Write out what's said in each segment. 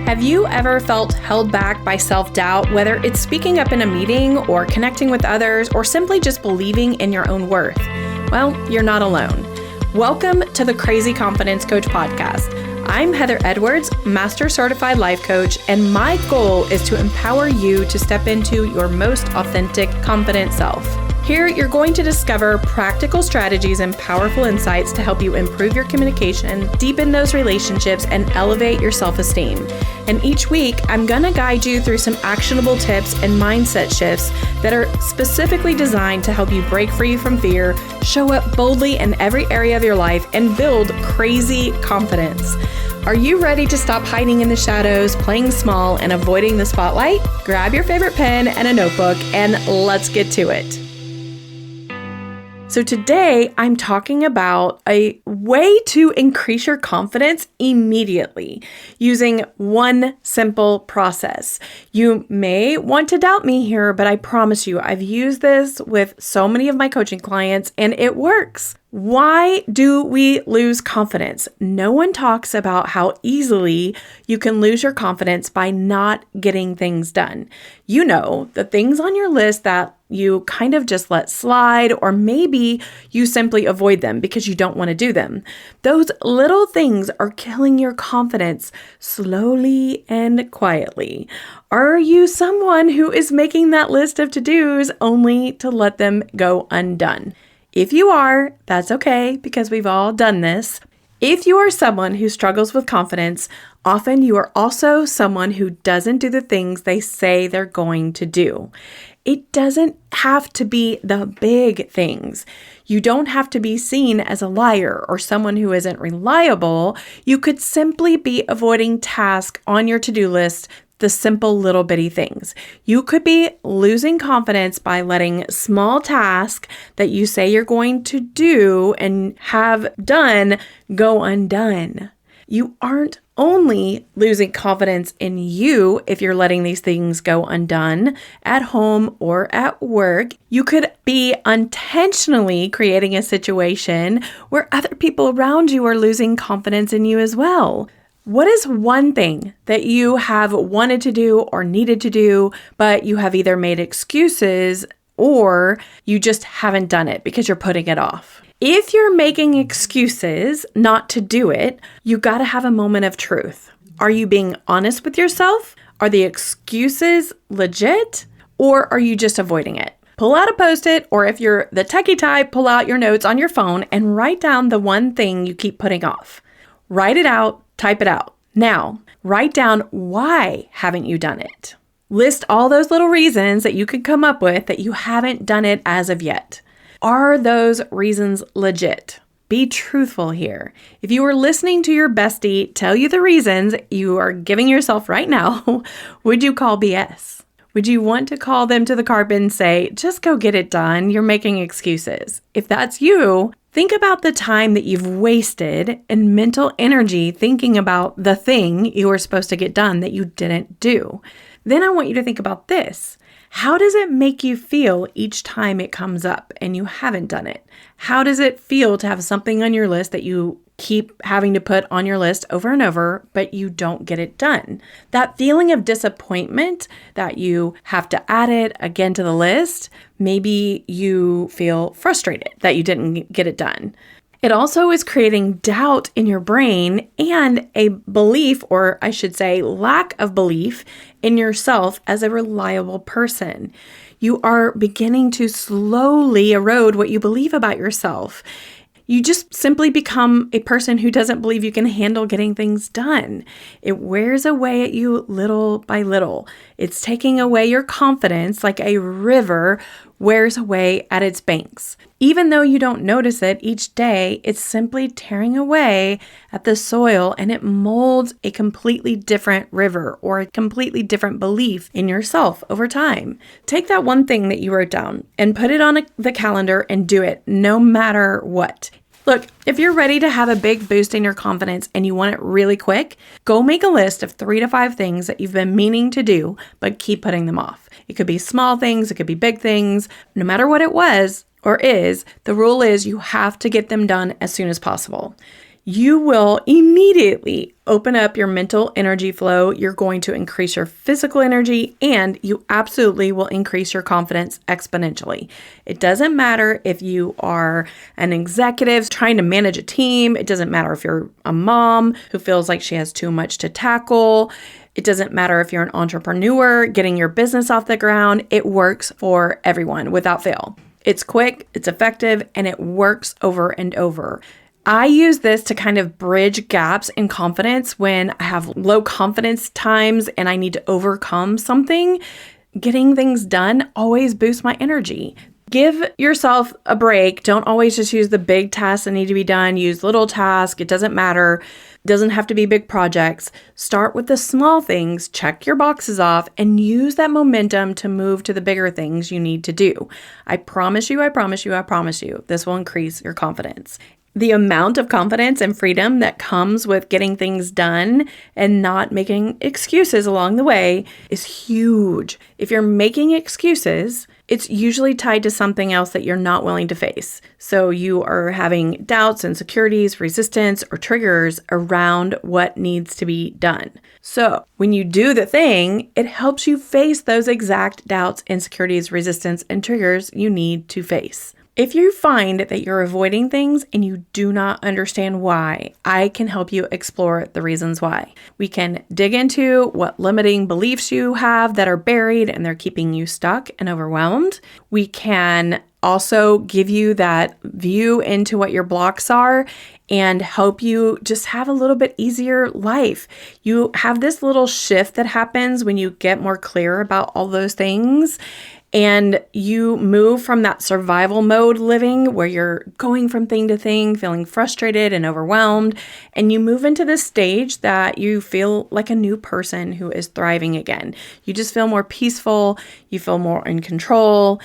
Have you ever felt held back by self-doubt, whether it's speaking up in a meeting or connecting with others or simply just believing in your own worth? Well, you're not alone. Welcome to the Crazy Confidence Coach podcast. I'm Heather Edwards, Master Certified Life Coach, and my goal is to empower you to step into your most authentic, confident self. Here, you're going to discover practical strategies and powerful insights to help you improve your communication, deepen those relationships, and elevate your self-esteem. And each week, I'm going to guide you through some actionable tips and mindset shifts that are specifically designed to help you break free from fear, show up boldly in every area of your life, and build crazy confidence. Are you ready to stop hiding in the shadows, playing small, and avoiding the spotlight? Grab your favorite pen and a notebook, and let's get to it. So today I'm talking about a way to increase your confidence immediately using one simple process. You may want to doubt me here, but I promise you I've used this with so many of my coaching clients and it works. Why do we lose confidence? No one talks about how easily you can lose your confidence by not getting things done. You know, the things on your list that you kind of just let slide, or maybe you simply avoid them because you don't want to do them. Those little things are killing your confidence slowly and quietly. Are you someone who is making that list of to-dos only to let them go undone? If you are, that's okay because we've all done this. If you are someone who struggles with confidence, often you are also someone who doesn't do the things they say they're going to do. It doesn't have to be the big things. You don't have to be seen as a liar or someone who isn't reliable. You could simply be avoiding tasks on your to-do list, the simple little bitty things. You could be losing confidence by letting small tasks that you say you're going to do and have done go undone. You aren't only losing confidence in you if you're letting these things go undone at home or at work. You could be unintentionally creating a situation where other people around you are losing confidence in you as well. What is one thing that you have wanted to do or needed to do, but you have either made excuses or you just haven't done it because you're putting it off? If you're making excuses not to do it, you got to have a moment of truth. Are you being honest with yourself? Are the excuses legit? Or are you just avoiding it? Pull out a Post-it, or if you're the techie type, pull out your notes on your phone and write down the one thing you keep putting off. Write it out, type it out. Now, write down why haven't you done it? List all those little reasons that you could come up with that you haven't done it as of yet. Are those reasons legit? Be truthful here. If you were listening to your bestie tell you the reasons you are giving yourself right now, would you call BS? Would you want to call them to the carpet and say, just go get it done, you're making excuses? If that's you, think about the time that you've wasted and mental energy thinking about the thing you were supposed to get done that you didn't do. Then I want you to think about this. How does it make you feel each time it comes up and you haven't done it? How does it feel to have something on your list that you keep having to put on your list over and over, but you don't get it done? That feeling of disappointment that you have to add it again to the list, maybe you feel frustrated that you didn't get it done. It also is creating doubt in your brain and a belief, or I should say lack of belief in yourself as a reliable person. You are beginning to slowly erode what you believe about yourself. You just simply become a person who doesn't believe you can handle getting things done. It wears away at you little by little. It's taking away your confidence like a river wears away at its banks. Even though you don't notice it each day, it's simply tearing away at the soil and it molds a completely different river or a completely different belief in yourself over time. Take that one thing that you wrote down and put it on the calendar and do it no matter what. Look, if you're ready to have a big boost in your confidence and you want it really quick, go make a list of 3 to 5 things that you've been meaning to do, but keep putting them off. It could be small things, it could be big things. No matter what it was or is, the rule is you have to get them done as soon as possible. you will immediately open up your mental energy flow. You're going to increase your physical energy, and you absolutely will increase your confidence exponentially. It doesn't matter if you are an executive trying to manage a team. It doesn't matter if you're a mom who feels like she has too much to tackle. It doesn't matter if you're an entrepreneur getting your business off the ground. It works for everyone without fail. It's quick, it's effective, and it works over and over. I use this to kind of bridge gaps in confidence when I have low confidence times and I need to overcome something. Getting things done always boosts my energy. Give yourself a break. Don't always just use the big tasks that need to be done. Use little tasks. It doesn't matter. It doesn't have to be big projects. Start with the small things, check your boxes off, and use that momentum to move to the bigger things you need to do. I promise you, this will increase your confidence. The amount of confidence and freedom that comes with getting things done and not making excuses along the way is huge. If you're making excuses, it's usually tied to something else that you're not willing to face. So you are having doubts, insecurities, resistance, or triggers around what needs to be done. So when you do the thing, it helps you face those exact doubts, insecurities, resistance, and triggers you need to face. If you find that you're avoiding things and you do not understand why, I can help you explore the reasons why. We can dig into what limiting beliefs you have that are buried and they're keeping you stuck and overwhelmed. We can also give you that view into what your blocks are and help you just have a little bit easier life. You have this little shift that happens when you get more clear about all those things. And you move from that survival mode living where you're going from thing to thing, feeling frustrated and overwhelmed. And you move into this stage that you feel like a new person who is thriving again. You just feel more peaceful. You feel more in control.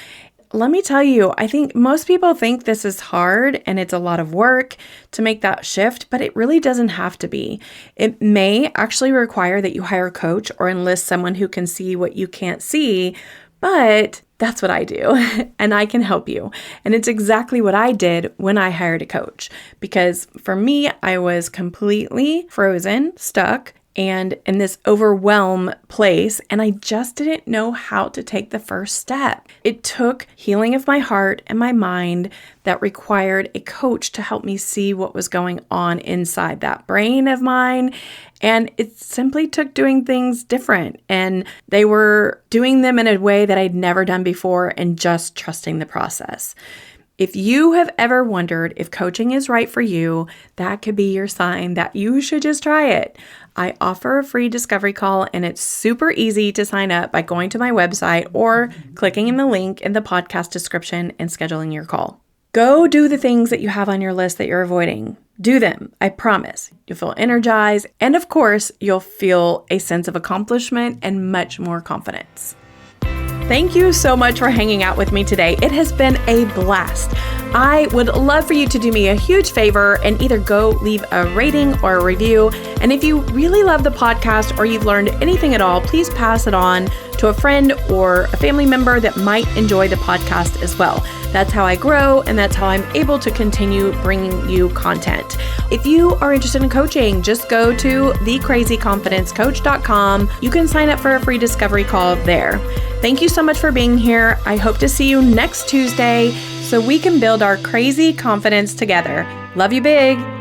Let me tell you, I think most people think this is hard and it's a lot of work to make that shift, but it really doesn't have to be. It may actually require that you hire a coach or enlist someone who can see what you can't see. But that's what I do, and I can help you. And it's exactly what I did when I hired a coach, because for me, I was completely frozen, stuck, and in this overwhelm place, and I just didn't know how to take the first step. It took healing of my heart and my mind that required a coach to help me see what was going on inside that brain of mine. And it simply took doing things different. And they were doing them in a way that I'd never done before and just trusting the process. If you have ever wondered if coaching is right for you, that could be your sign that you should just try it. I offer a free discovery call, and it's super easy to sign up by going to my website or clicking in the link in the podcast description and scheduling your call. Go do the things that you have on your list that you're avoiding. Do them, I promise. You'll feel energized, and of course, you'll feel a sense of accomplishment and much more confidence. Thank you so much for hanging out with me today. It has been a blast. I would love for you to do me a huge favor and either go leave a rating or a review. And if you really love the podcast or you've learned anything at all, please pass it on to a friend or a family member that might enjoy the podcast as well. That's how I grow, and that's how I'm able to continue bringing you content. If you are interested in coaching, just go to thecrazyconfidencecoach.com. You can sign up for a free discovery call there. Thank you so much for being here. I hope to see you next Tuesday so we can build our crazy confidence together. Love you big.